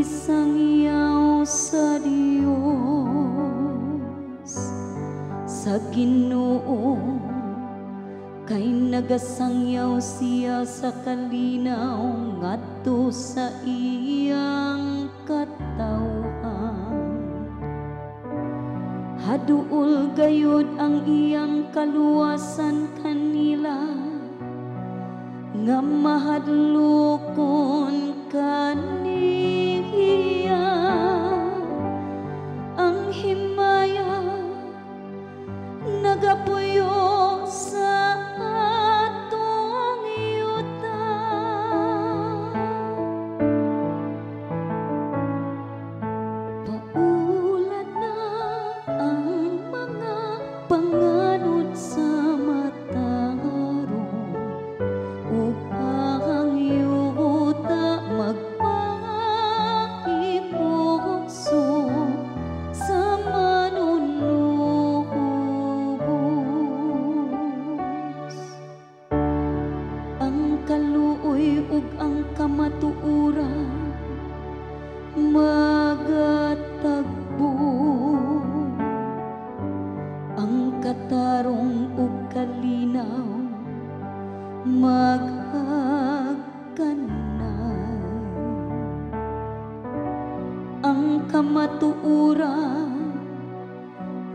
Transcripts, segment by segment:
Isangyaw sa Dios, sa Ginoo, kay nagasangyaw siya sa kalinaw ngadto sa iyang katawhan. Haduol gayud ang iyang kaluwasan kanila, nga mahadlokon kaniya. Ang himaya nagapuyo sa atong yuta, paulan na ang mga panganod sa matarong, ug ang yuta magpahimugso sa manunubos. Ang kaluoy ug ang kamatuoran magatagbo, ang katarong ug kalinaw maghagkanay. Ang kamatuoran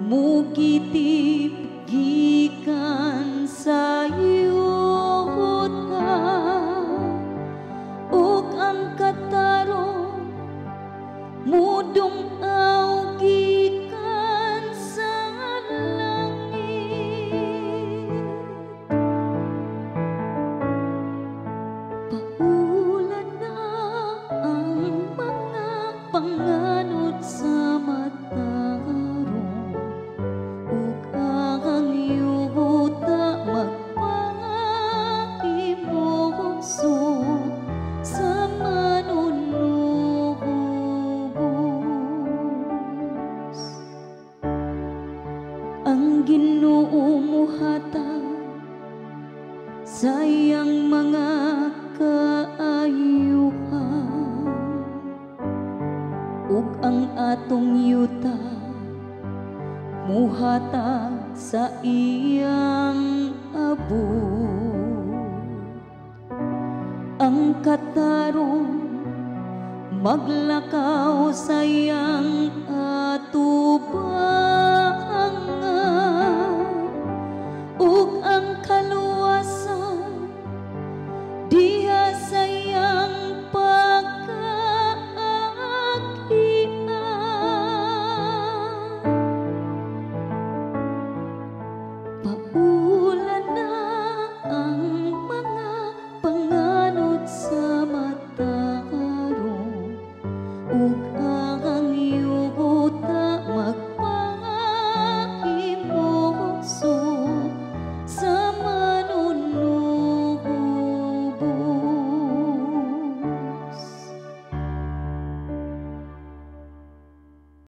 mugitip gikan sa yuta, ug ang katarong mudung-aw gikan sa langit. Paulan na ang mga panganod sa matarong, ug ang yuta magpahimugso sa manunubos. Ang Ginoo muhatag sa iyang mga kaayuhan, ug ang atong yuta muhatag sa iyang abot. Ang katarong maglakaw sa iyang atuban,